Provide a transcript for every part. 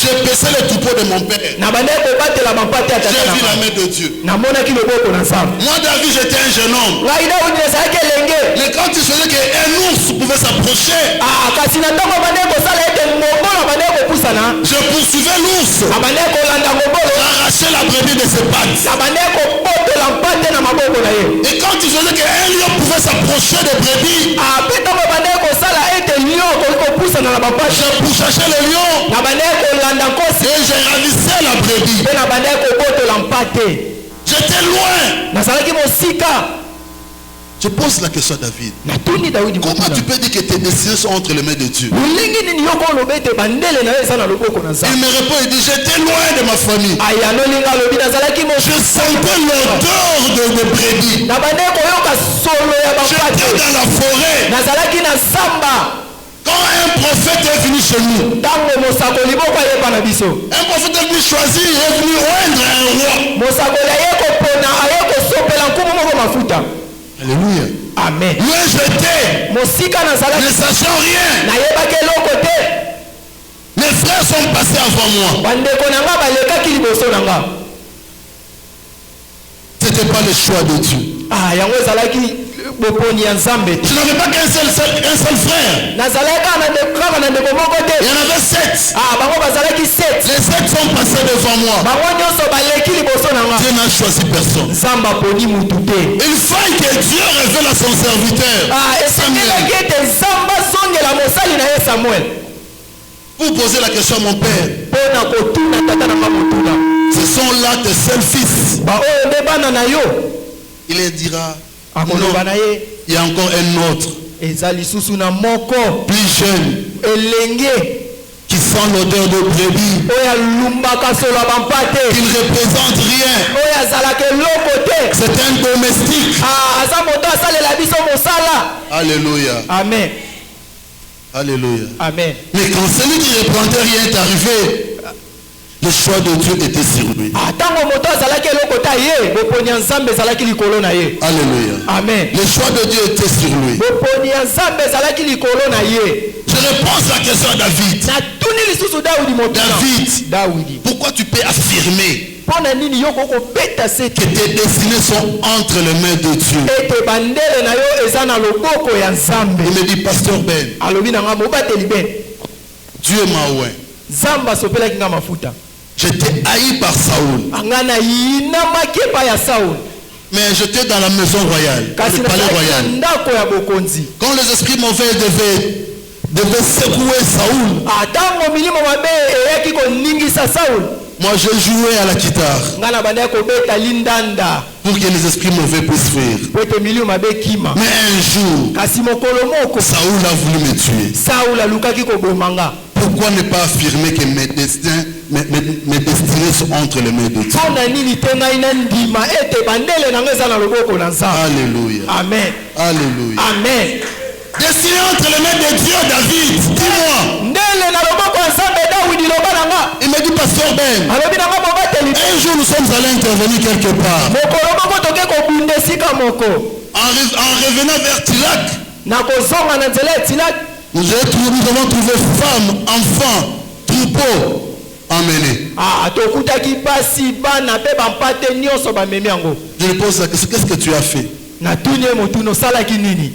J'ai baissé le troupeau de mon père. J'ai vu la main de Dieu. Moi, David, j'étais un jeune homme. Mais quand tu faisais qu'un ours pouvait s'approcher, je poursuivais l'ours. J'arrachais la brebis de ses pattes. Et quand tu faisais qu'un lion pouvait s'approcher des brebis, je pourchassais le lion. Et je ravissais la brebis. J'étais loin. Je pose la question à David. Comment tu peux dire que tes décisions sont entre les mains de Dieu? Il me répond et dit, j'étais loin de ma famille. Je sentais l'odeur de mes brebis. J'étais dans la forêt. Quand un prophète est venu chez nous, un prophète est venu choisir, il est venu oindre un roi. Alléluia. Amen. Loin j'étais, ne sachant rien. Mes frères sont passés avant moi. C'était pas le choix de Dieu. Je n'avais pas qu'un seul frère. Il y en avait 7. Les 7 sont passés devant moi. Dieu n'a choisi personne. Il faut que Dieu révèle à son serviteur Samuel. Vous posez la question à mon père. Ce sont là tes seuls fils. Il leur dira, non, il y a encore un autre, plus jeune, qui sent l'odeur de brebis, qui ne représente rien. C'est un domestique. Alléluia. Amen. Alléluia. Amen. Mais quand celui qui ne répondait rien est arrivé, le choix de Dieu était sur lui. Alléluia. Amen. Le choix de Dieu était sur lui. Je réponds à la question à David. David, pourquoi tu peux affirmer que tes destinées sont entre les mains de Dieu? Il me dit, Pasteur Ben, Dieu m'a oint. J'étais haï par Saoul. Mais j'étais dans la maison royale, le palais royal. Quand les esprits mauvais devaient secouer Saoul, moi je jouais à la guitare pour que les esprits mauvais puissent fuir. Mais un jour, Saoul a voulu me tuer. Pourquoi ne pas affirmer que mes destinées sont entre les mains de Dieu? Alléluia. Amen. Alléluia. Amen. Destiné entre les mains de Dieu, David, dis-moi. Il me dit, Pasteur Ben, un jour nous sommes allés intervenir quelque part. En revenant vers Tilak, nous avons trouvé femmes, enfants, troupeaux emmenés. Je lui pose la question, qu'est-ce que tu as fait?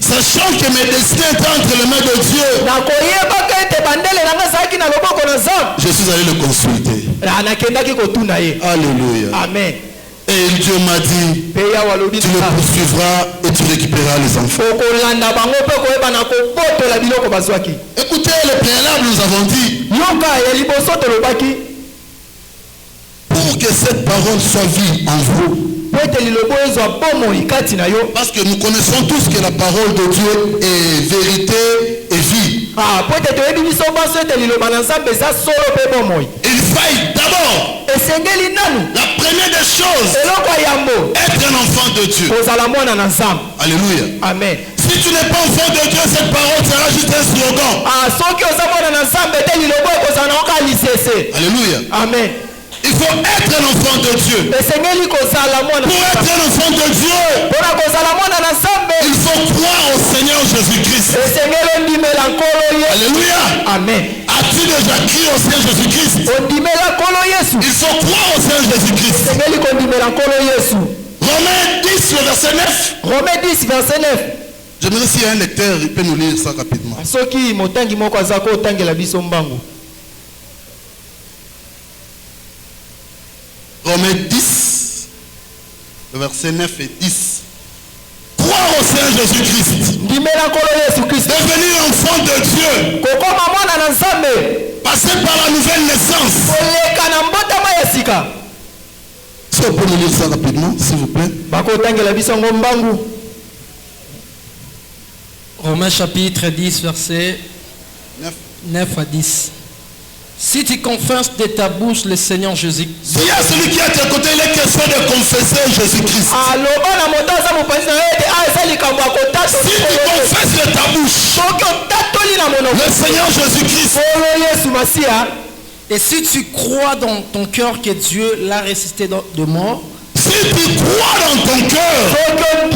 Sachant que mes destinées étaient entre les mains de Dieu, je suis allé le consulter. Alléluia. Amen. Et Dieu m'a dit, tu le poursuivras et tu récupéreras les enfants. Écoutez, le préalable, nous avons dit, pour que cette parole soit vive en vous, parce que nous connaissons tous que la parole de Dieu est vérité et vie. Il faille d'abord, la première des choses, être un enfant de Dieu. Alléluia. Amen. Si tu n'es pas enfant de Dieu, cette parole sera juste un slogan. Alléluia. Amen. Il faut être un enfant de Dieu. Pour être un enfant de Dieu, il faut croire au Seigneur Jésus-Christ. Alléluia. Amen. As-tu déjà crié au Seigneur Jésus-Christ? Il faut croire au Seigneur Jésus-Christ. Romains 10, le verset 9. Romains 10, verset 9. J'aimerais s'il y a un lecteur, il peut nous lire ça rapidement. Romains 10, le verset 9 et 10. Croire au Seigneur Jésus-Christ. Devenir enfant de Dieu. Passer par la nouvelle naissance. Si on peut nous lire ça rapidement, s'il vous plaît. Romains chapitre 10, verset 9 à 10. Si tu confesses de ta bouche le Seigneur Jésus. S'il y a celui qui est à tes côtés, il est question de confesser Jésus-Christ. Si tu confesses de ta bouche le Seigneur Jésus-Christ. Et si tu crois dans ton cœur que Dieu l'a ressuscité de mort. Si tu crois dans ton cœur que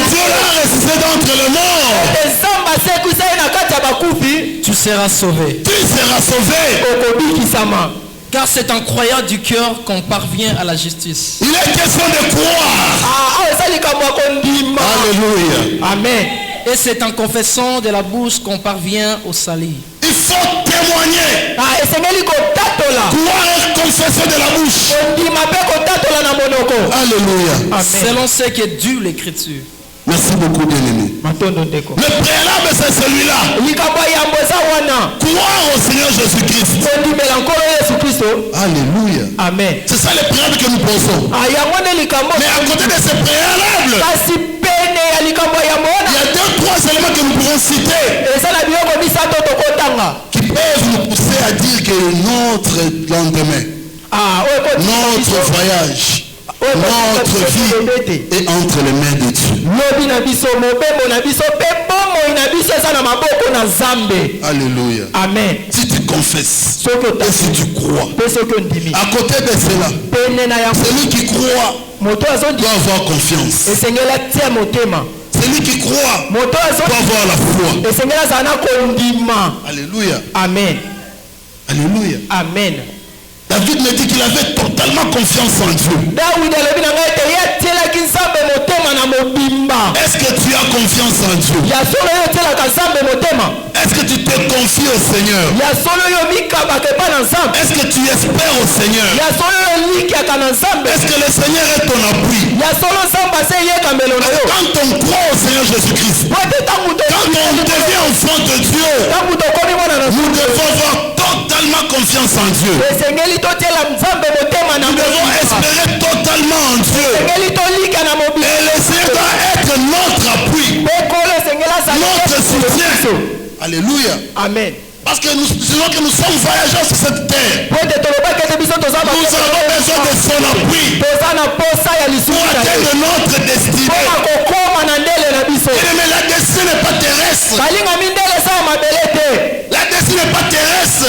Dieu l'a ressuscité d'entre les morts, tu seras sauvé. Tu seras sauvé. Car c'est en croyant du cœur qu'on parvient à la justice. Il est question de croire. Alléluia. Amen. Et c'est en confessant de la bouche qu'on parvient au salut. Il faut témoigner. Croire et confesser de la bouche. Alléluia. Selon ce que dit l'Écriture. Merci beaucoup, bien-aimé. Le préalable, c'est celui-là. Croire au Seigneur Jésus-Christ. Alléluia. Amen. C'est ça le préalable que nous pensons. Mais à côté de ce préalable, il y a 2-3 éléments que nous pourrons citer qui peuvent nous pousser à dire que notre lendemain, notre voyage, notre vie est entre les mains de Dieu. Alléluia. Amen. Si tu confesses et si tu crois, à côté de cela, celui qui croit doit avoir confiance. Celui qui croit doit avoir la foi. Alléluia. Amen. Alléluia. Amen. David me dit qu'il avait totalement confiance en Dieu. Est-ce que tu as confiance en Dieu? Est-ce que tu te confies au Seigneur? Est-ce que tu espères au Seigneur? Est-ce que le Seigneur est ton appui? Quand on croit au Seigneur Jésus-Christ, quand on devient enfant de Dieu, nous devons avoir totalement confiance en Dieu. Nous devons espérer totalement en Dieu. Et le Seigneur doit être notre appui, notre soutien. Alléluia. Amen. Parce que sinon que nous sommes voyageurs sur cette terre, nous avons besoin de son appui pour atteindre notre destinée. Mais la destinée n'est pas terrestre. La destinée n'est pas terrestre.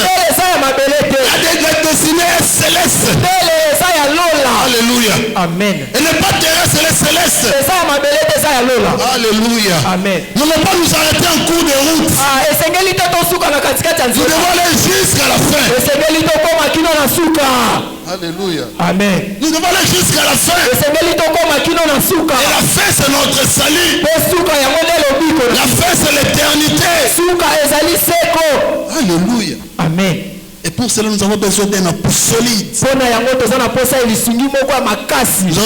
La destinée est céleste. Alléluia. Amen. Elle n'est pas terrestre, elle est céleste. Alléluia. Amen. Nous ne pouvons pas nous arrêter en cours de route. Nous devons aller jusqu'à la fin. Alléluia. Amen. Nous devons aller jusqu'à la fin. Et la fin, c'est notre salut. La fin, c'est l'éternité. Alléluia. Amen. Et pour cela, nous avons besoin d'un appui solide. Nous avons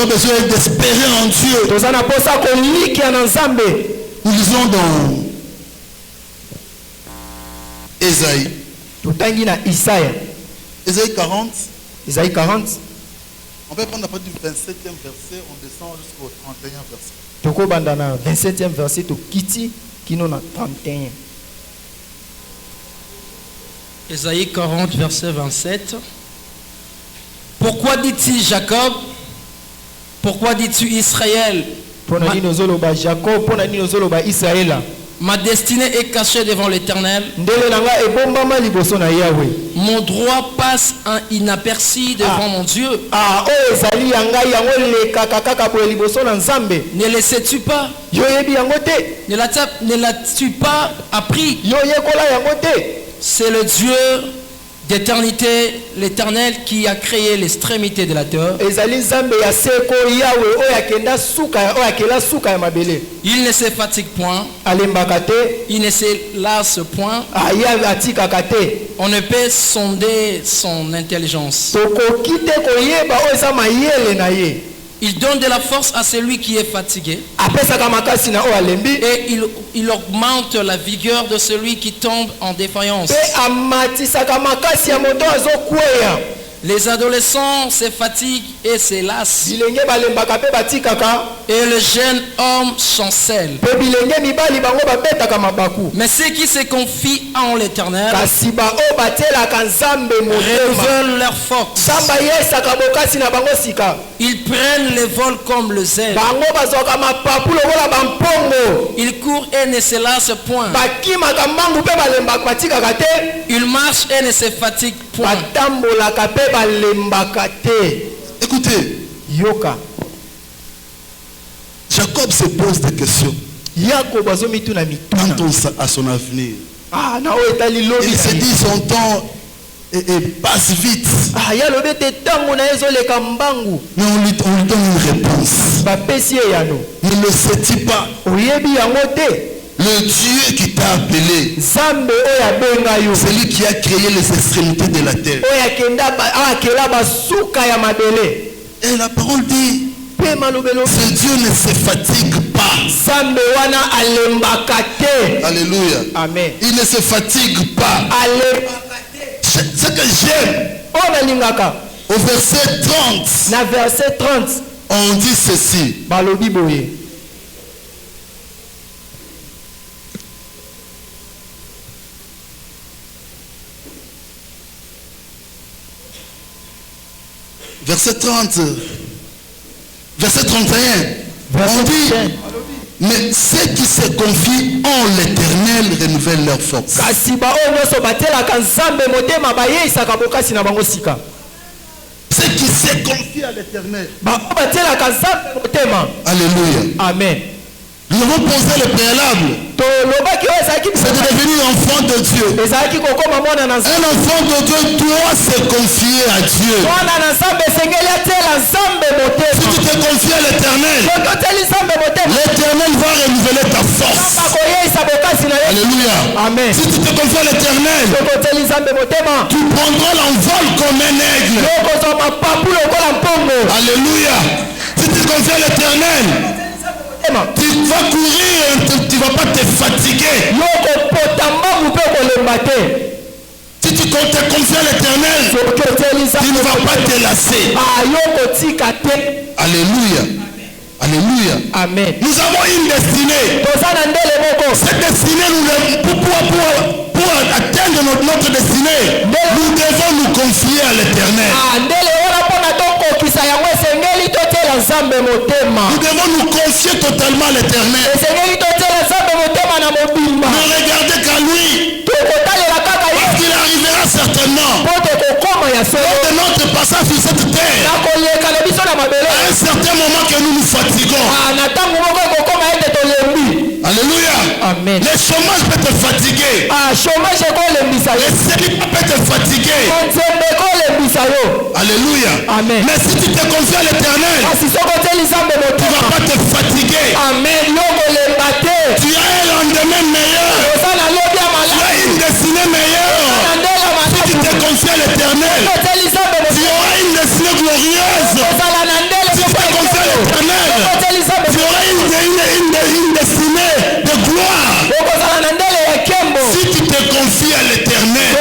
besoin d'espérer en Dieu. Nous lisons dans Ésaïe. Ésaïe 40. Ésaïe 40. On va prendre à partir du 27e verset, on descend jusqu'au 31e verset. Toko bandana 27e verset to kiti kino na 31. Ésaïe 40, verset 27. Pourquoi dis-tu Jacob? Pourquoi dis-tu Israël? Ma destinée est cachée devant l'Éternel. Mon droit passe inaperçu devant mon Dieu. Ne le sais-tu pas? Ne l'as-tu pas appris? C'est le Dieu d'éternité, l'Éternel qui a créé l'extrémité de la terre. Il ne se fatigue point. Il ne se lasse point. On ne peut sonder son intelligence. Il donne de la force à celui qui est fatigué. Et il augmente la vigueur de celui qui tombe en défaillance. Les adolescents se fatiguent et se lassent. Et le jeune homme chancelle. Mais ceux qui se confient en l'Éternel renouvellent leur force. Ils prennent le vol comme le zèbre. Ils courent et ne se lassent point. Ils marchent et ne se fatiguent point. Écoutez, Jacob se pose des questions quant à son avenir. Il se dit son temps passe vite. Mais on lui donne une réponse. Ne le sais-tu pas? Le Dieu qui t'a appelé, c'est lui qui a créé les extrémités de la terre. Et la parole dit, ce Dieu ne se fatigue pas. Alléluia. Amen. Il ne se fatigue pas. Ce que j'aime, au verset 30, on dit ceci. Verset 30, verset 31, on dit, mais ceux qui se confient en l'Éternel renouvellent leur force. Ceux qui se confient à l'Éternel. Alléluia. Amen. Nous avons posé le préalable. C'est de devenir enfant de Dieu. Un enfant de Dieu doit se confier à Dieu. Si tu te confies à l'Éternel, l'Éternel va renouveler ta force. Alléluia. Amen. Si tu te confies à l'Éternel, tu prendras l'envol comme un aigle. Alléluia. Si tu te confies à l'Éternel, tu vas courir, tu ne vas pas te fatiguer. Si tu te confies à l'Éternel, tu ne vas pas te lasser. Alléluia. Alléluia. Amen. Nous avons une destinée. Cette destinée, pour atteindre notre destinée, nous devons nous confier à l'Éternel. Nous devons nous confier totalement à l'Éternel. Ne regardez qu'à lui. Parce qu'il arrivera certainement. Lors de notre passage sur cette terre, à un certain moment que nous nous fatiguons. Alléluia. Amen. Le chômage peut te fatiguer. Le célibat peut te fatiguer. Alléluia. Amen. Mais si tu te confies à l'Éternel, tu ne vas pas te fatiguer. Tu as un lendemain meilleur. Tu as une destinée meilleure. Si tu te confies à l'Éternel, tu auras une destinée glorieuse. Si tu te confies à l'Éternel, tu auras une destinée de gloire. Si tu te confies à l'Éternel,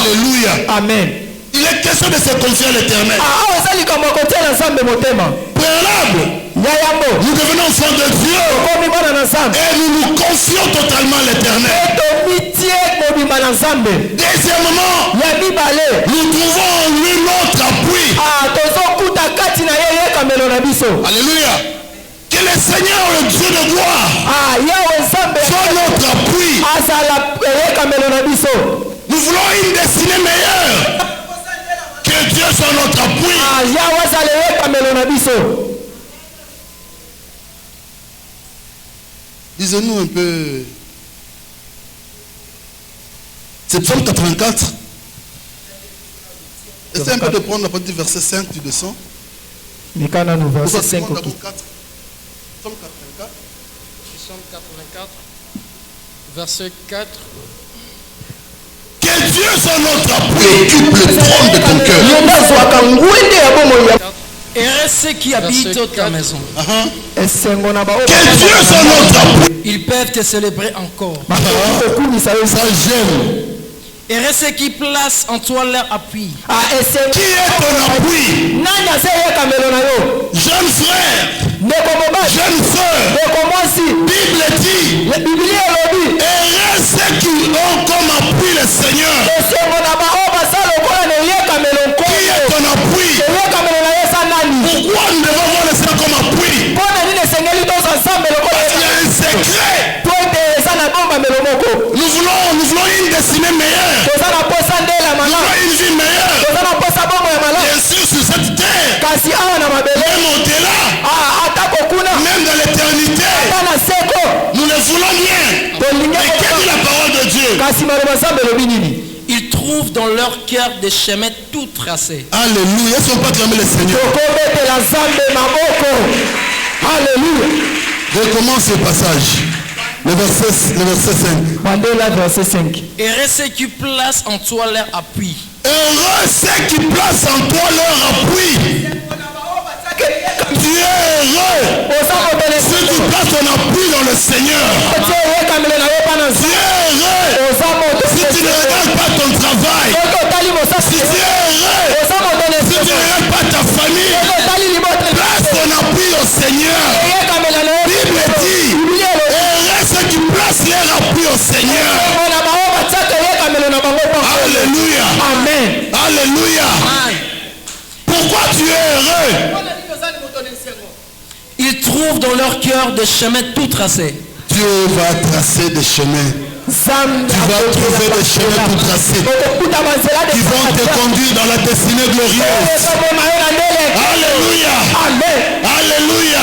alléluia. Amen. Il est question de se confier à l'Éternel. Préalable, nous devenons enfants de Dieu et nous nous confions totalement à l'Éternel. Deuxièmement, nous trouvons en lui notre appui. Alléluia. Que le Seigneur, le Dieu de gloire, soit notre appui. Nous voulons une destinée meilleure. Que Dieu soit notre appui. Disons-nous un peu. C'est Psaume 84. Essaye un peu de prendre la partie du verset 5, tu descends. Mikana nous verset 5. Somme 84. Somme 84, verset 4. Que Dieu soit notre appui et occupe le trône de ton cœur. Et reste ceux qui habitent ta maison. Que Dieu soit notre appui. Ils peuvent te célébrer encore. Ça j'aime. Et reste ceux qui placent en toi leur appui. Qui est ton appui? Jeune frère, jeune soeur, Bible dit, et reste ceux qui ont comme appui le Seigneur. Qui est ton appui? Pourquoi nous devons voir le Seigneur comme appui? Parce qu'il y a un secret. Nous voulons une destinée meilleure. Nous voulons une vie meilleure. Bien sûr sur cette terre. Même au-delà. Même dans l'éternité. Nous le voulons bien. Mais quelle est la parole de Dieu? Ils trouvent dans leur cœur des chemins tout tracés. Alléluia. Est-ce qu'on peut acclamer le Seigneur? Alléluia. Recommence ce passage. Le verset 5. Et reste ceux qui placent en toi leur appui. Heureux ceux qui placent en toi leur appui. Tu es heureux si tu places ton appui dans le Seigneur. Tu es heureux si tu ne regardes pas ton travail. Si tu es heureux si tu ne regardes pas ta famille. Place ton appui au Seigneur. Bible dit, heureux ceux qui placent leur appui au Seigneur. Alléluia. Amen. Alléluia. Pourquoi tu es heureux? Ils trouvent dans leur cœur des chemins tout tracés. Dieu va tracer des chemins. Tu vas trouver des chemins tout tracés qui vont te conduire dans la destinée glorieuse. Alléluia. Alléluia.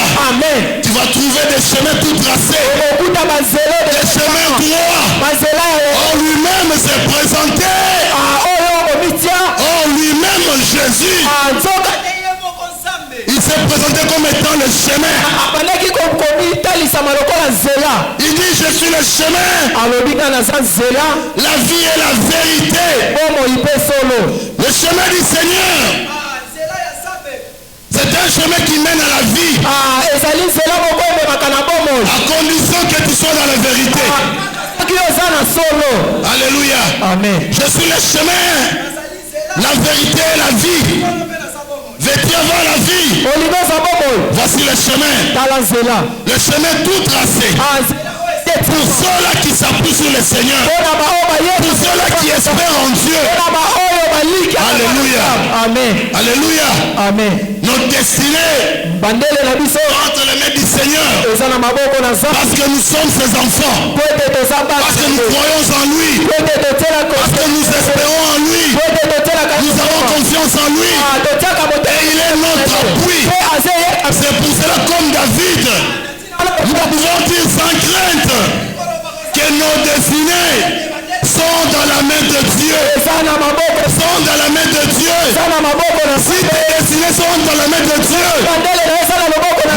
Tu vas trouver des chemins tout tracés. Des chemins droits. En lui-même s'est présenté. En lui-même Jésus. Il s'est présenté comme étant le chemin. Il dit je suis le chemin, la vie et la vérité. Le chemin du Seigneur, c'est un chemin qui mène à la vie, à condition que tu sois dans la vérité. Alléluia. Amen. Je suis le chemin, la vérité et la vie. Vêtu avant la vie. Voici le chemin. Le chemin tout tracé. Pour ceux-là qui s'appuient sur le Seigneur. Pour ceux-là qui espèrent en Dieu. Alléluia. Amen. Alléluia. Amen. Notre destinée entre les mains du Seigneur. Parce que nous sommes ses enfants. Parce que nous croyons en lui. Parce que nous espérons en lui. Nous avons confiance en lui. Et il est notre appui. C'est pour cela, comme David, nous pouvons dire sans crainte que nos destinées sont dans la main de Dieu. Sont dans la main de Dieu. Si tes destinées sont dans la main de Dieu,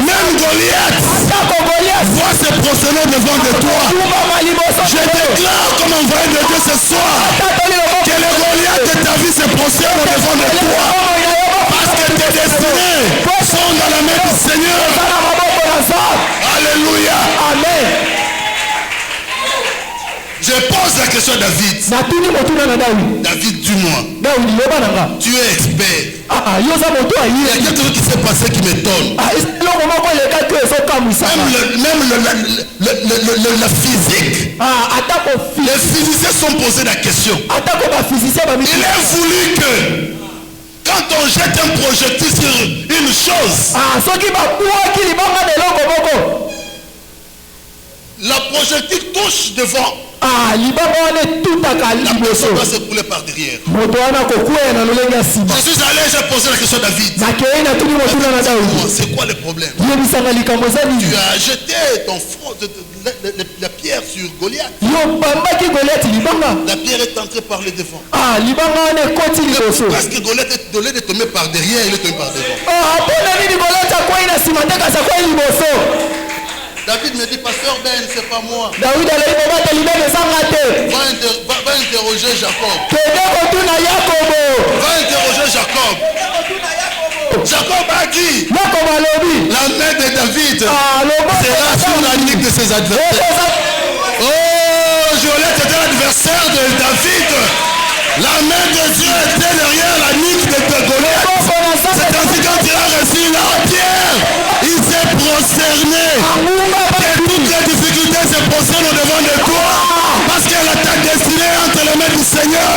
même Goliath voit se prosterner devant de toi. Je déclare comme envoyé de Dieu ce soir que le Goliath de ta vie se prosterne devant de toi. Parce que tes destinées sont dans la main du Seigneur. Alléluia. Amen. Je pose la question à David. David, dis-moi. Tu es expert. Il y a quelque chose qui s'est passé qui m'étonne. Même la physique. Les physiciens sont posés la question. Il est voulu que quand on jette un projectile sur une chose, la projectile touche devant. La personne va se couler par derrière. Je suis allé, j'ai posé la question à David. C'est quoi le problème? Tu as jeté ton front, la pierre sur Goliath. La pierre est entrée par le devant. Parce que Goliath est donné de tomber par derrière, il est tombé par devant. David me dit, pasteur Ben, c'est pas moi. Va interroger Jacob. Va interroger Jacob. Jacob a dit, la main de David sera sur la nuque de ses adversaires. Oh, Goliath était l'adversaire de David. La main de Dieu était derrière la nuque de Goliath. C'est ainsi quand il a reçu la pierre, il s'est prosterné. Et toutes les difficultés se prosternent au-devant de toi. Parce qu'elle a ta destinée entre les mains du Seigneur.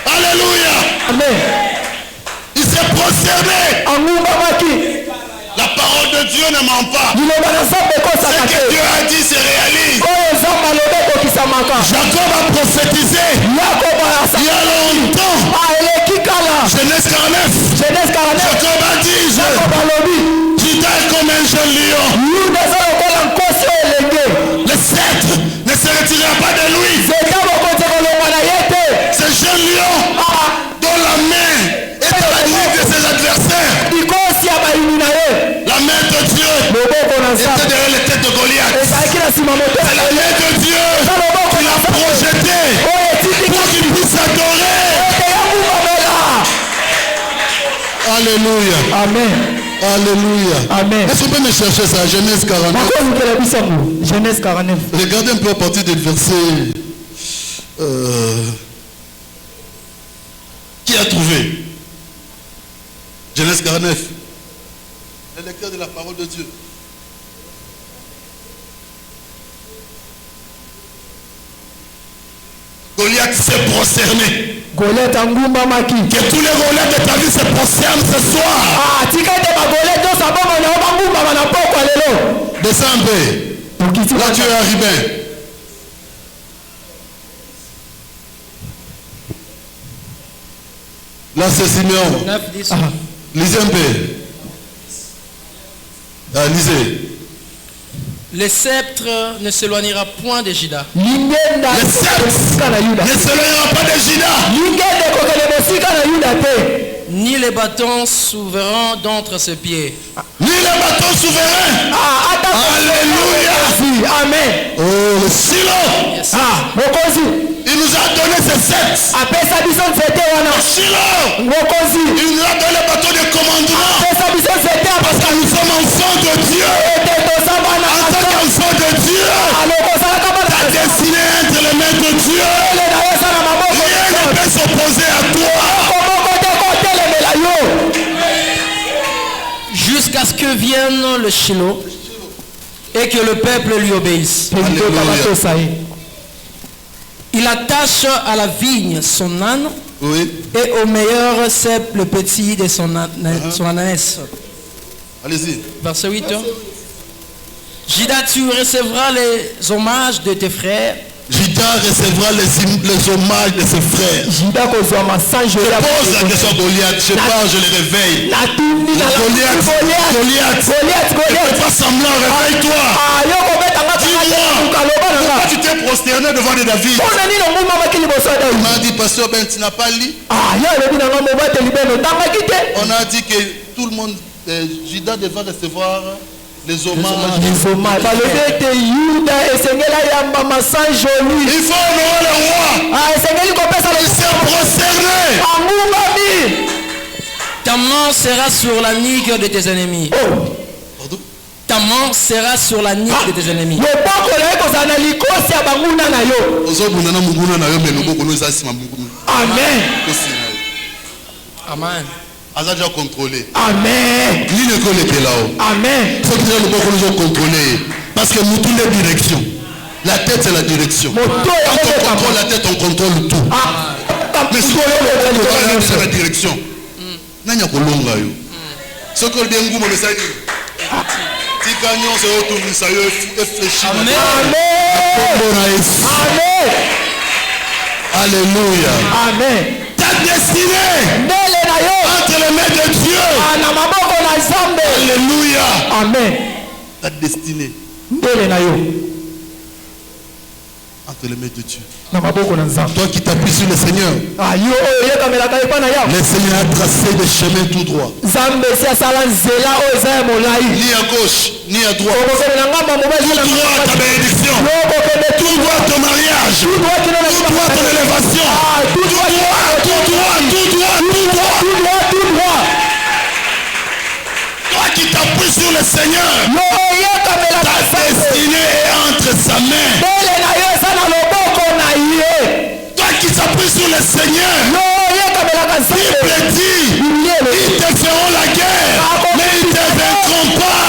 Alléluia. Amen. Il s'est prosterné. La parole de Dieu ne ment pas. Ce que Dieu a dit se réalise. Jacob a prophétisé il y a longtemps. Genèse 49. Jacob a dit, Judas est comme un jeune lion. Le sceptre ne se retirera pas de lui. Ce jeune lion dont la main est à la nuque de ses adversaires. La main de Dieu était derrière les têtes de Goliath. C'est la main de Dieu qui l'a projeté pour qu'il puisse adorer. Alléluia. Amen. Alléluia. Amen. Est-ce qu'on peut me chercher ça? Genèse 49. Genèse 49. Regardez un peu à partir du verset. Qui a trouvé? Genèse 49. Le lecteur de la parole de Dieu. Goliath s'est prosterné. Que tous les Goliaths de ta vie se prosternent ce soir. Descends un peu. Là tu es arrivé. Là c'est Simeon. Lisez un peu. Lisez. Le sceptre ne s'éloignera point de Juda. Le sceptre ne s'éloignera pas de Juda. Ni les bâtons souverains d'entre ses pieds. Ni les bâtons souverains. Alléluia. Amen. Oh, le Silo. Yes. Il nous a donné ce sceptre. Silo. Il nous a donné le bâton de commandement. Parce que nous sommes enfants de Dieu. En tant qu'enfants de Dieu, ta destinée entre les mains de Dieu. Rien ne peut s'opposer à toi. Jusqu'à ce que vienne le Shiloh et que le peuple lui obéisse. Alléluia. Il attache à la vigne son âne, oui, et au meilleur cep le petit de son ânesse. Allez-y. Verset 8. Judas, tu recevras les hommages de tes frères. Judas recevra les hommages de ses frères. Je pose la question à Goliath, je parle, je le réveille. Goliath, ne fais pas semblant, réveille-toi. Dis-moi, pourquoi tu t'es prosterné devant David? On m'a dit, pasteur Ben, tu n'as pas lu? On a dit que tout le monde, Judas devait recevoir les hommages. Il faut honorer le roi. Il s'est prosterné. Ta main sera sur la nuque de tes ennemis. Pardon? Ta main sera sur la nuque de tes ennemis. Amen. Amen. Déjà contrôlé. Amen. Amen. Faut que nous nous contrôler. Parce que nous toutes les directions. La tête c'est la direction. Quand on contrôle la tête, on contrôle tout. Mais si on contrôle la direction, nanya kolonga yo. Ce que le bien goût me ça dit. Si gagnons c'est autour de ça yo réfléchis. Amen. Amen. Alléluia. Amen. Ta destinée entre les mains de Dieu. Alléluia. Amen. Ta destinée. Entre les mains de Dieu. Toi qui t'appuies sur le Seigneur. Le Seigneur a tracé des chemins tout droit. Ni à gauche, ni à droite. Tout droit ta bénédiction. Tout droit ton mariage. Tout droit ton élévation. Tout droit. Toi qui t'appuies sur le Seigneur. Ta destinée est entre sa main. Toi qui t'appuies sur le Seigneur. Bible dit, ils te feront la guerre, mais ils ne te vaincront pas.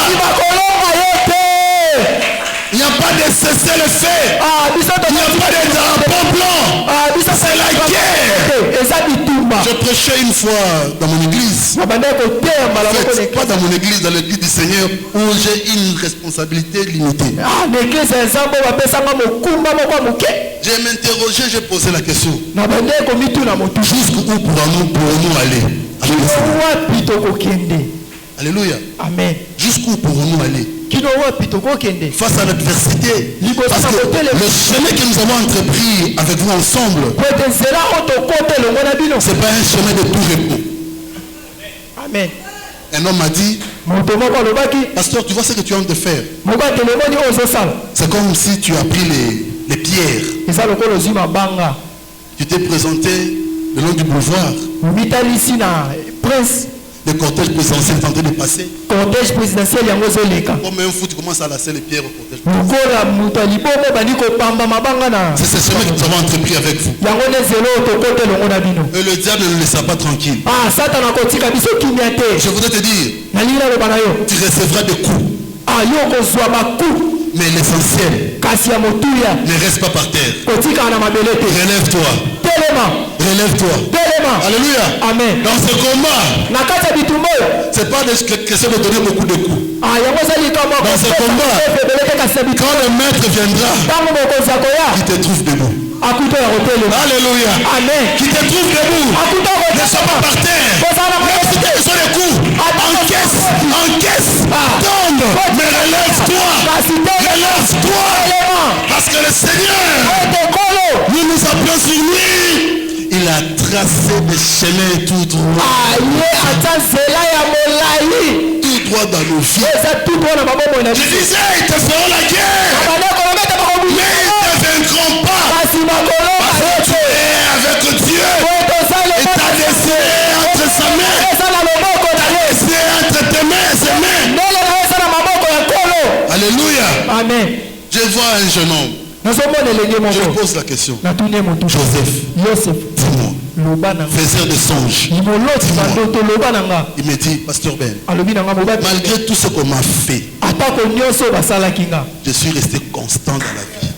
Il n'y a pas de cesser le feu. Il n'y a pas de drapeau blanc. C'est la guerre. Je prêchais une fois dans mon église. En fait, pas dans mon église, dans l'église du Seigneur, où j'ai une responsabilité limitée. J'ai m'interrogé, j'ai posé la question. Jusqu'où pourrons-nous aller? Alléluia. Amen. Jusqu'où pourrons-nous aller? Face à l'adversité. Parce que le chemin que nous avons entrepris avec vous ensemble, c'est pas un chemin de tout repos. Amen. Un homme m'a dit, pasteur, tu vois ce que tu as de faire. C'est comme si tu as pris les pierres. Tu t'es présenté le long du boulevard. Le cortège présidentiel est en train de passer. Comme un fou, tu commences à lasser les pierres au cortège présidentiel. C'est ce chemin que nous avons entrepris avec vous. Et le diable ne nous laissera pas tranquille. Je voudrais te dire, tu recevras des coups. Mais l'essentiel, ne reste pas par terre. Relève-toi. Relève-toi. Alléluia. Amen. Dans ce combat, c'est pas question de donner beaucoup de coups. Dans ce combat, quand le maître viendra, il te trouve debout. Alléluia. Amen. Qui te trouve debout. Ne sois pas par terre. Même si tu reçois des coups, encaisse, tombe, mais relève-toi. Relève-toi. Parce que le Seigneur, nous nous appelons sur lui. Il a tracé des chemins tout droit. Tout droit dans nos vies. Je disais, ils te feront la guerre. Mais ils ne te vaincront pas. Parce que tu es avec Dieu. Et ta destinée est entre sa main. Ta destinée est entre tes mains et ses mains. Alléluia. Amen. Je vois un jeune homme. Je lui pose la question. Joseph, dis-moi, faiseur de songes, il me dit, pasteur Ben, malgré tout ce qu'on m'a fait, je suis resté constant dans la vie.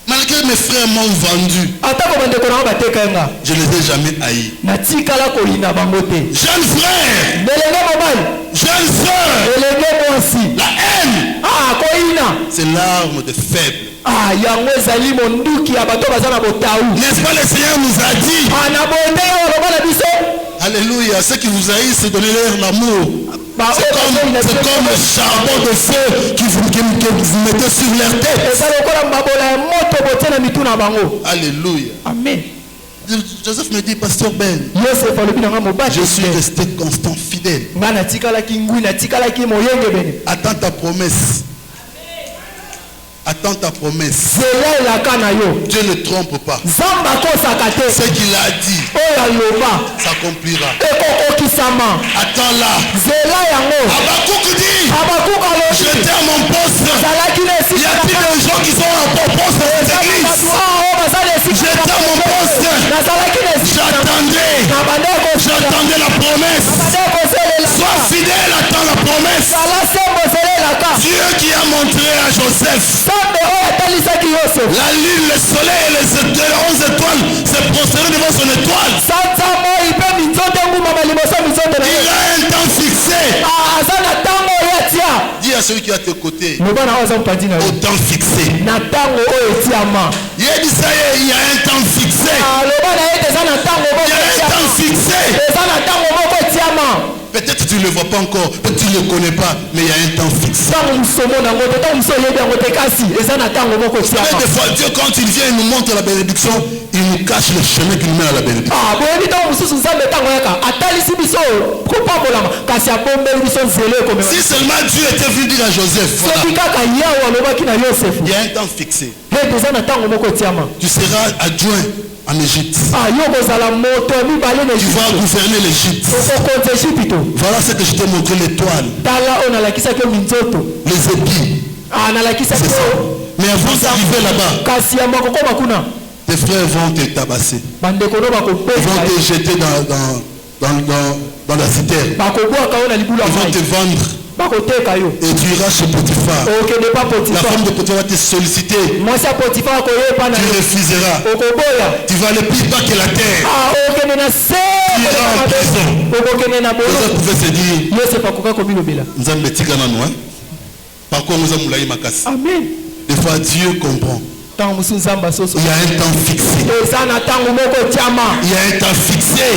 Malgré mes frères m'ont vendu, je ne les ai jamais haïs. Jeune frère, jeune soeur, la haine, c'est l'arme de faible. N'est-ce pas, le Seigneur nous a dit, alléluia, ceux qui vous haïssent, c'est donner leur l'amour. C'est comme le charbon de feu que vous mettez sur leur tête. Alléluia. Amen. Joseph me dit, pasteur Ben, je suis resté constant, fidèle. Attends ta promesse. Attends ta promesse. Dieu ne trompe pas. Ce qu'il a dit s'accomplira. Attends-la. Habakkuk dit, j'étais à mon poste. Y a-t-il des gens qui sont à mon poste dans cette église? J'étais à mon poste. J'attendais la promesse. Sois fidèle, attends la promesse. Dieu qui a montré à Joseph la lune, le soleil et les 11 étoiles se prosterner devant son étoile. Il a un temps fixé. Dis à celui qui est à tes côtés, au temps fixé. Il y a un temps fixé. Il y a un temps fixé. Peut-être tu ne le vois pas encore, peut-être tu ne le connais pas, mais il y a un temps fixe. Vous savez, des fois, Dieu, quand il vient, il nous montre la bénédiction, il nous cache le chemin qu'il met à la bénédiction. Si seulement Dieu était venu dire à Joseph, voilà, il y a un temps fixé. Tu seras adjoint en Égypte. Tu vas gouverner l'Égypte. Voilà ce que je t'ai montré, l'étoile, les épis. C'est ça. Mais avant d'arriver là-bas, tes frères vont te tabasser. Ils vont te jeter dans la citerne. Ils vont te vendre. Et tu iras chez Potiphar. La femme de Potiphar va te solliciter. Tu refuseras. Tu vas aller plus bas que la terre. Tu iras en prison. Les autres pouvaient se dire, nous avons petit gamin, hein? Par contre, nous avons l'aïe makasi. Des fois, Dieu comprend. Il y a un temps fixé. Il y a un temps fixé.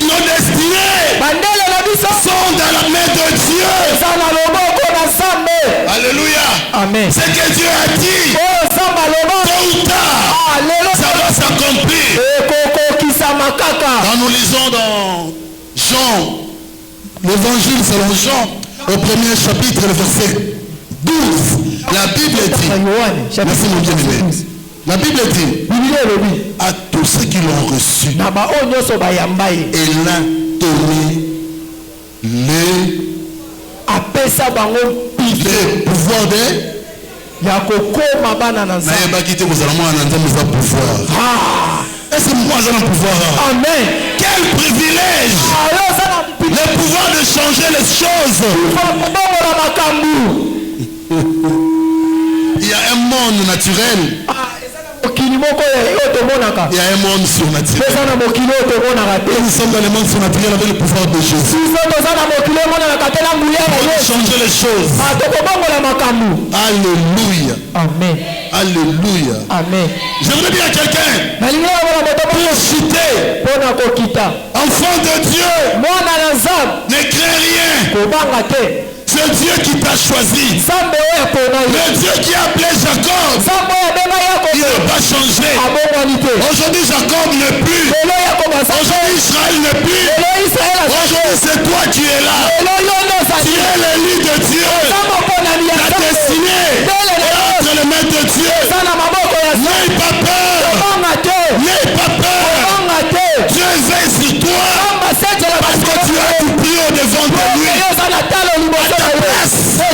Nos destinées sont dans la main de Dieu. Alléluia. Amen. Ce que Dieu a dit, tôt ou tard, ça va s'accomplir. Quand nous lisons dans Jean, l'évangile selon Jean, au premier chapitre, le verset 12, la Bible dit, merci mon bien-aimé, la Bible dit, à tous ceux qui l'ont reçu, il a donné le pouvoir de est-ce que moi j'ai un pouvoir? Amen. Quel privilège! Le pouvoir de changer les choses. Il y a un monde naturel. Il y a un monde surnaturel. Et nous sommes dans le monde surnaturel avec le pouvoir de Jésus. Pour changer les choses. Alléluia. Amen. Alléluia. Amen. J'aimerais dire à quelqu'un, pour chuter, enfant de Dieu, ne crains rien. C'est Dieu qui t'a choisi. Le Dieu qui a appelé Jacob, il n'a pas changé. Aujourd'hui, Jacob n'est plus. Aujourd'hui, Israël n'est plus. Aujourd'hui, c'est toi qui es là. Tu es l'élu de Dieu. Ta destinée est entre les mains de Dieu. N'aie pas peur. N'aie pas peur. Dieu veille sur toi. Parce que tu as tout pris au devant de lui.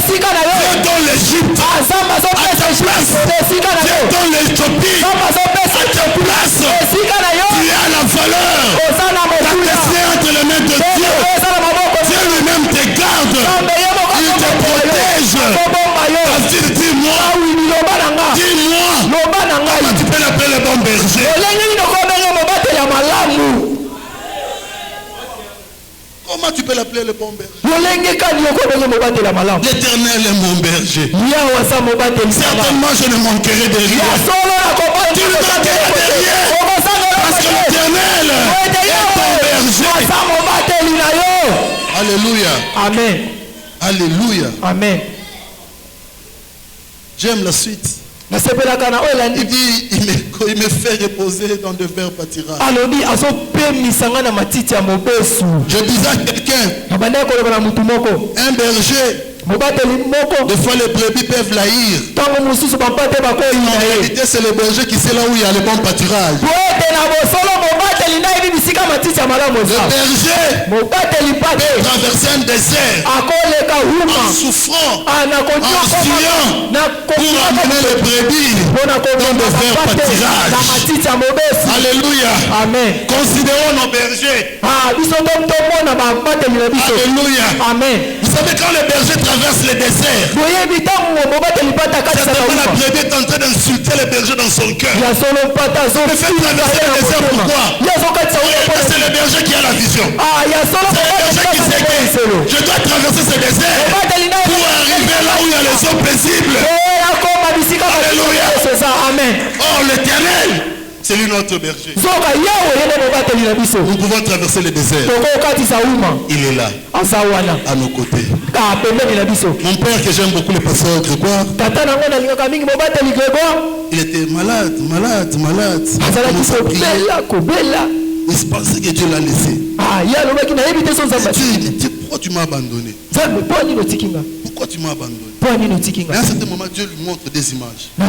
Dieu donne l'Égypte à ta place. Dieu donne l'Éthiopie à ta place. Tu as la valeur. Ta destinée entre les mains de Dieu. Dieu lui-même te garde. Il te protège. Ta fille, dis-moi. Comment tu peux l'appeler le bon berger? Comment tu peux l'appeler le bon berger? L'Éternel est mon berger. Certainement je ne manquerai de rien. Tu ne manqueras de rien. Parce que l'Éternel est ton berger. Alléluia. Amen. Alléluia. Amen. J'aime la suite. Il dit, il me fait reposer dans de verts pâtirages. Je disais à quelqu'un, un berger, des fois les brebis peuvent l'haïr. En réalité, c'est le berger qui sait là où il y a le bon pâturage. Le berger peut traverser un désert en souffrant, en fuyant pour amener les brebis dans de verts pâtirages. Alléluia. Amen. Considérons nos bergers. Alléluia. Amen. Vous savez, quand le berger traverse le désert, certainement la brebis est en train d'insulter le berger dans son cœur. Il fait traverser le désert, pourquoi? C'est le berger qui a la vision. C'est le berger qui sait que je dois traverser ce désert pour arriver là où il y a les eaux paisibles. Alléluia. Amen. Oh, l'Éternel, C'est lui notre berger. Nous pouvons traverser le désert. Il est là, à nos côtés. Mon père que j'aime beaucoup, le pasteur Grégoire, il était malade. Il se pensait que Dieu l'a laissé. Pourquoi tu m'as abandonné? Pourquoi tu m'as abandonné? Mais à un certain moment, Dieu lui montre des images. Une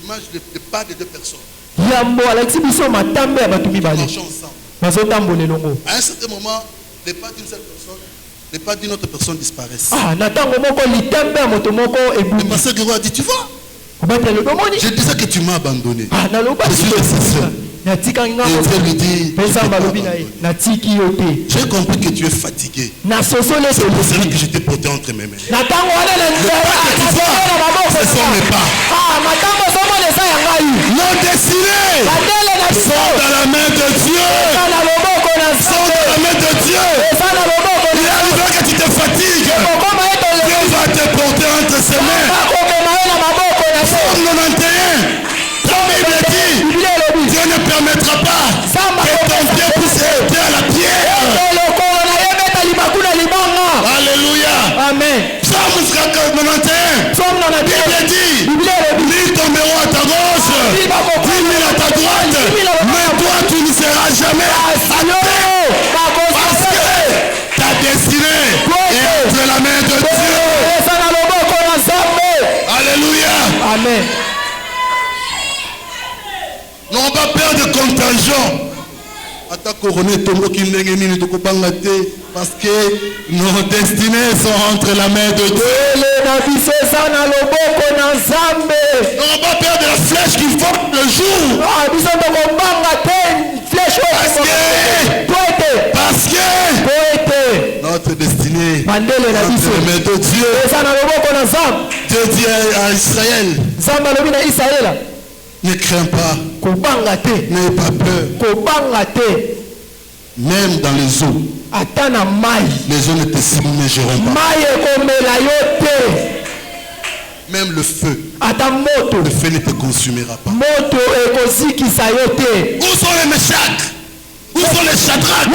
image de pas de deux personnes. Marchons ensemble. À un certain moment, les pas d'une seule personne, les pas d'une autre personne disparaissent. Le pasteur Grégoire dit, tu vois, je disais que tu m'as abandonné. Je suis nécessaire. Et Dieu lui dit, j'ai compris que tu es fatigué. C'est pour cela que je t'ai porté entre mes mains. Le pas que tu vois, ce sont mes pas. Nos destinées sont dans la main de Dieu. Sont dans la main de Dieu. Il arrivera que tu te fatigues. Dieu va te porter entre ses mains. Psaume 91. Dieu ne permettra pas que ton pied puisse heurter à la pierre. Alléluia. Amen. Psaume 91. Bible dit, 1000 tomberont à ta gauche, 10 000 à ta droite, mais toi tu ne seras jamais attaqué. Parce que ta destinée est entre la main de Dieu. Alléluia. Amen. N'aurons pas peur de contingent. Parce que nos destinées sont entre la main de Dieu. N'aurons pas peur de la flèche qui forme le jour. Parce que notre destinée est entre la main de Dieu. Dieu dit à Israël, ne crains pas, n'aie pas peur. Même dans les eaux, les eaux ne te submergeront pas. Même le feu ne te consumera pas. Où sont les Méchaks? Où sont les Shadrach? Où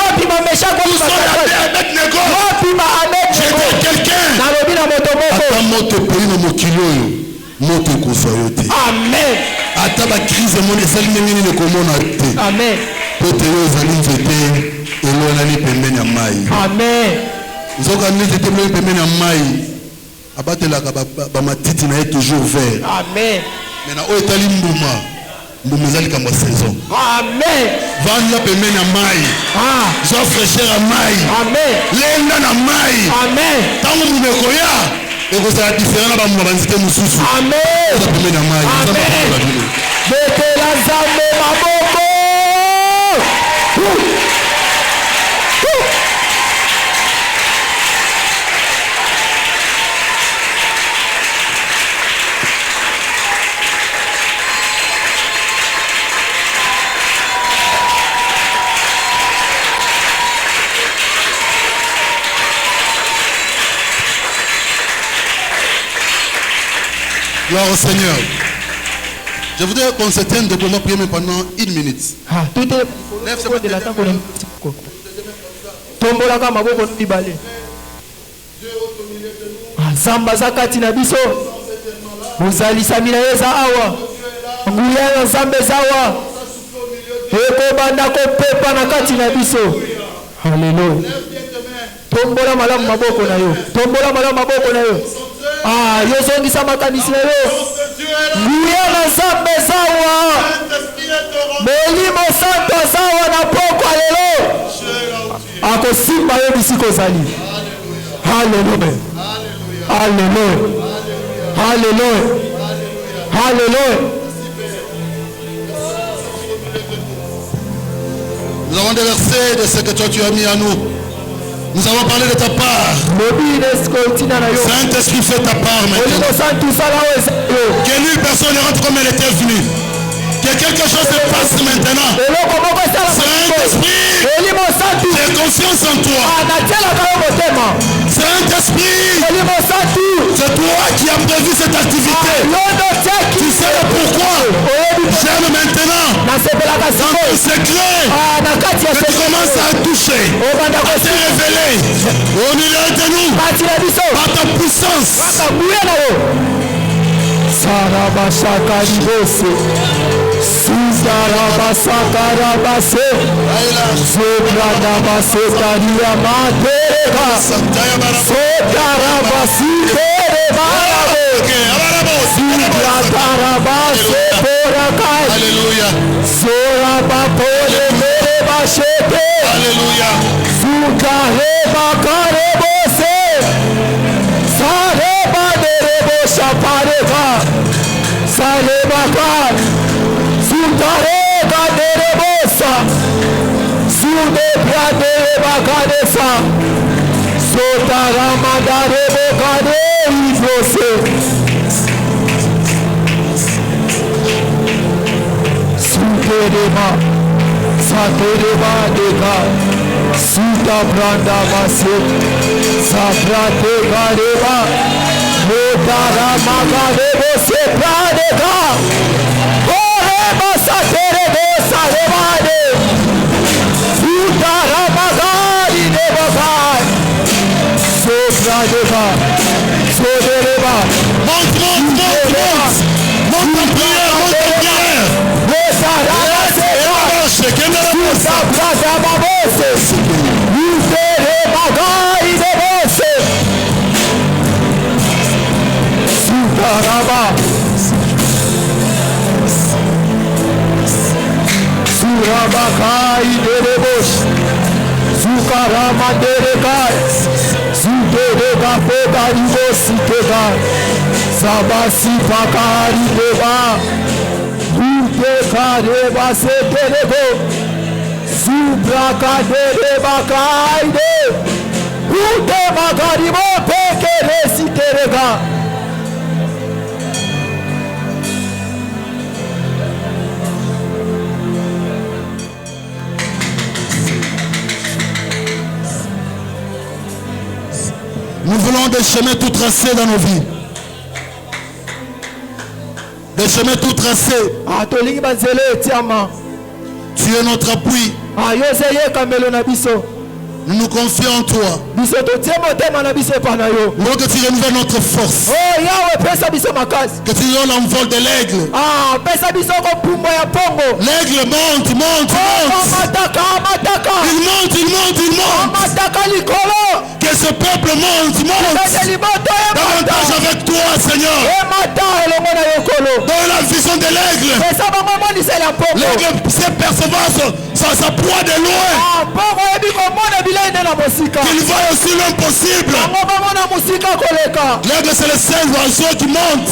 sont les Abednego? J'ai dit quelqu'un. Amen. Ata ba crise mon esali nini ne komona te. Amen. Pote yo zali nzete elona ni pembeni ya mai. Amen. Nzoka ni nzete pembeni ya mai. Abatelaka ba matiti na toujours vert. Amen. Mais na o etali mbuma. Mbuma ezali kama saison. Amen. Vanda pembeni ya mai. Ah. Zo fraîcheur ya mai. Amen. Lenda na mai. Amen. Tango mbuma koya. Et vous avez différent là-bas, vous avez dit Amen. Amen. Mettez la zambe maboko. Gloire au Seigneur. Je voudrais qu'on se tienne de comment prier pendant 1 minute. Lève ce matin. Zamba zakati na biso. Muzalisa mina yeza awa. Nguya zambe zawa. Eko banda ko pepa na kati na biso. Hallelujah. Tombola malamu maboko na yo. Tombola malamu maboko na yo. Ah, yo zongisa makanisi na yo. Nguya na zambe zawa. Melimo santo zawa na poko lelo. Ako simba yo bisiko zali. Hallelujah. Hallelujah. Hallelujah. Hallelujah. Nous avons déversé de ce que toi tu as mis à nous. Nous avons parlé de ta part. Saint-Esprit fait ta part maintenant. Que nulle personne ne rentre comme elle était venue. Que quelque chose se passe maintenant. Saint-Esprit, j'ai confiance en toi. Saint-Esprit, c'est toi qui as prévu cette activité. Tu sais pourquoi. ton secret, que tu commences à toucher, à te révéler au milieu de nous, par ta puissance. Sarabashakaribose Suzarabasakarabase Zobradabasetaria-matereka Sotarabasitereba Alléluia. Zorabaporemerebashete Alléluia. Zukarebakarebose Sarebadereboshapareka Sarebaka Zutareka derebosa Zudebraderebakadesa Sotaramadarebokade Ibrose Sutereba Satereba deka Suta branda mase Sabrate gareba Motaramagade se pradeka Oreba saterebo sarebade Sutaramagadi debokai Sopradeka Sodereba Monte en prière, monte en prière. Surabakai derebosh Sukarama derekai Sudereka pedaribosi tegai Sabasi pakari deba Kareba se terego Subraka dereba kaide Ute magaribo peke resi terega Nous voulons des chemins tout tracés dans nos vies. Des chemins tout tracés. Tu es notre appui. Nous nous confions en toi. Nous que tu renouvelles notre force. Que tu donnes l'envol de l'aigle. L'aigle monte, monte, monte. Il monte, il monte, il monte. Que ce peuple monte, monte. Davantage avec toi, Seigneur. Dans la vision de l'aigle. L'aigle sait percevoir sa proie de loin. Qu'il voit aussi l'impossible. L'aigle, c'est le seul oiseau qui monte.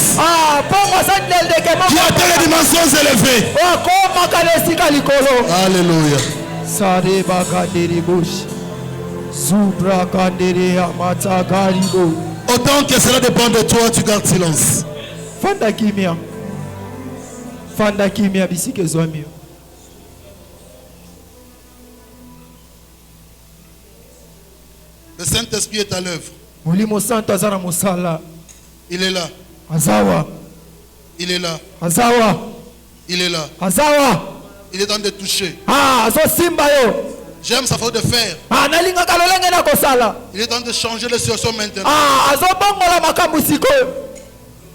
Qui atteint les dimensions élevées. Alléluia. Autant que cela dépend de toi, tu gardes silence. Le Saint-Esprit est à l'œuvre. Il est là. Il est là. Il est là. Il est en train de toucher. J'aime sa façon de faire. Il est en train de changer la situation maintenant.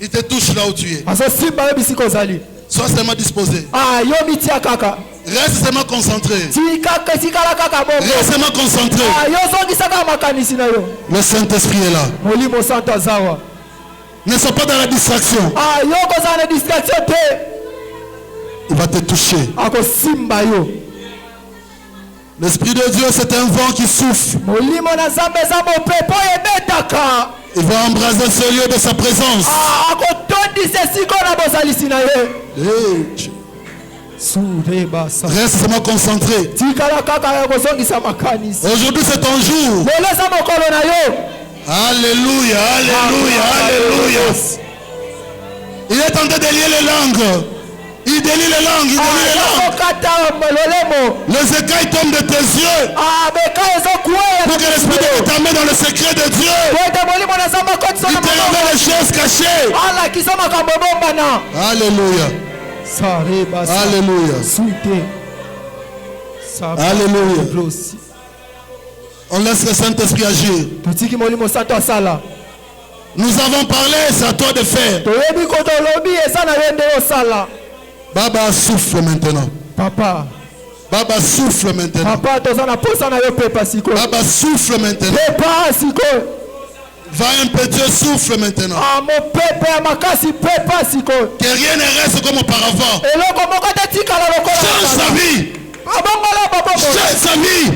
Il te touche là où tu es. Sois seulement disposé. Reste seulement concentré. Reste seulement concentré. Le Saint-Esprit est là. Ne sois pas dans la distraction. Il va te toucher. L'Esprit de Dieu, c'est un vent qui souffle. Il va embraser ce lieu de sa présence. Reste seulement concentré. Aujourd'hui, c'est ton jour. Alléluia, alléluia, alléluia. Il est en train de délier les langues. Il délie les langues, il délie les langues. Les écailles tombent de tes yeux. Pour que l'Esprit de Dieu t'amène dans le secret de Dieu. Il te révèle les choses cachées. Alléluia. Alléluia. Alléluia. On laisse le Saint-Esprit agir. Nous avons parlé, c'est à toi de faire. Baba souffle maintenant. Papa. Baba souffle maintenant. Papa, Baba souffle maintenant. Va un peu, Dieu souffle maintenant. Que rien ne reste comme auparavant. Change sa vie. Change sa vie.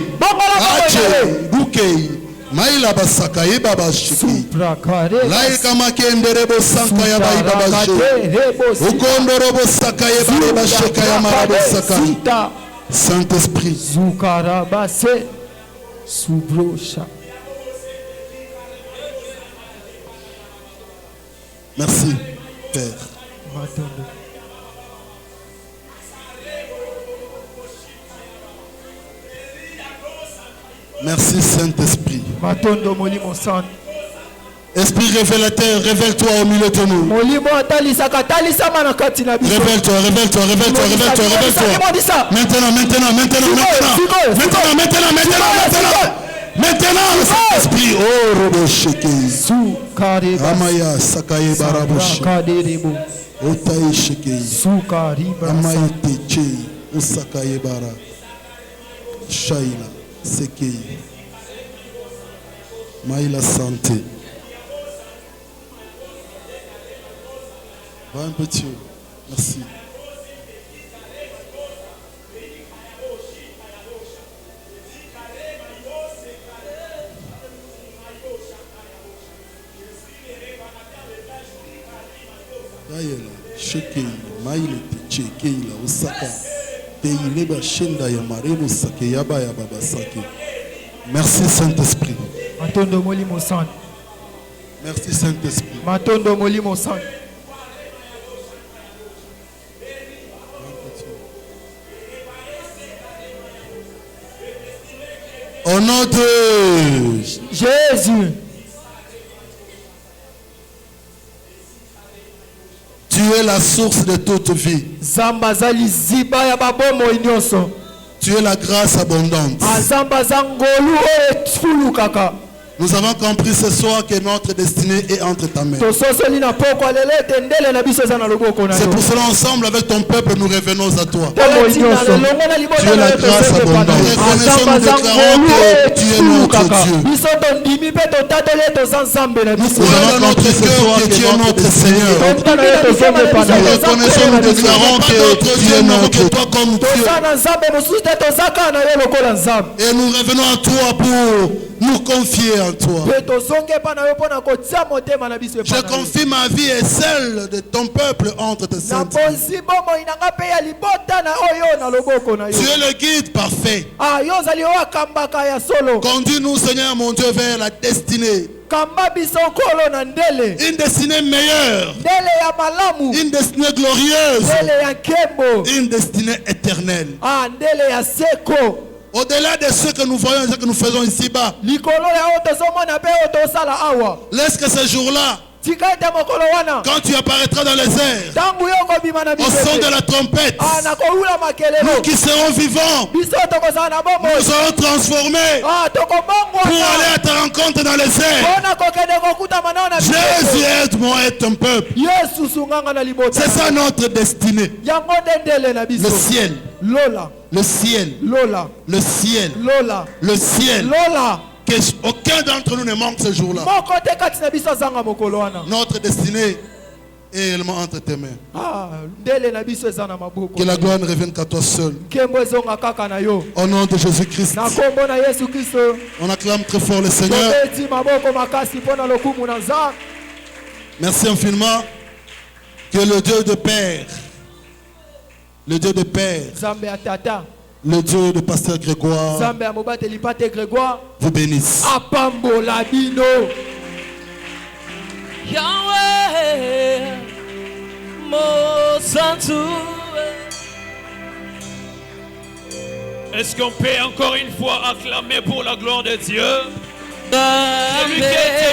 Maïla basaka ye baba shiki. Laika makendere bo sanka ya bai baba she. Ukondoro bo saka ye baba sheka ya marabo saka. Saint-Esprit. Zukaraba se subrosha. Merci, Père. Merci, Saint-Esprit. Esprit révélateur, révèle-toi au milieu de nous. Révèle-toi, révèle-toi, révèle-toi, révèle-toi, révèle-toi. Maintenant, le Saint-Esprit. Oh, Robo Sheke. Amaya Sakaye Barabosh. Otaï Sheke. Amaya Teche. Osakaye Bara. Shaila Sekei. Maïla Santé. Va un peu Dieu. Merci. Daïla, Shekei, Maïla Tiche, Keila, Osaka. Teileba Shenda Yamarebo Sake, Yaba Yababa Sake. Merci Saint-Esprit. Merci Saint-Esprit. Au nom de Jésus. Tu es la source de toute vie. Tu es la grâce abondante. Nous avons compris ce soir que notre destinée est entre ta main. C'est pour cela ensemble avec ton peuple nous revenons à toi. Tu es la grâce abondante. Reconnaissons, nous déclarons que tu es notre Dieu. Nous avons compris ce soir que tu es notre Seigneur. Nous reconnaissons, nous déclarons que tu es notre toi comme Dieu. Et nous revenons à toi pour nous confier en toi. Je confie ma vie et celle de ton peuple entre tes mains. Tu es le guide parfait. Conduis-nous, Seigneur mon Dieu, vers la destinée. Une destinée meilleure. Une destinée glorieuse. Une destinée éternelle. Au-delà de ce que nous voyons et ce que nous faisons ici-bas, laisse que ce jour-là, quand tu apparaîtras dans les airs, au son de la trompette, nous qui serons vivants, nous serons transformés pour aller à ta rencontre dans les airs. Jésus, aide-moi et ton peuple. C'est ça notre destinée. Le ciel. Le ciel. Le ciel. Le ciel. Que aucun d'entre nous ne manque ce jour-là. Notre destinée est réellement entre tes mains. Que la gloire ne revienne qu'à toi seul. Au nom de Jésus-Christ. On acclame très fort le Seigneur. Merci infiniment. Que le Dieu de Père, le Dieu de Père, le Dieu de Pasteur Grégoire vous bénisse. Est-ce qu'on peut encore une fois acclamer pour la gloire de Dieu? Celui qui était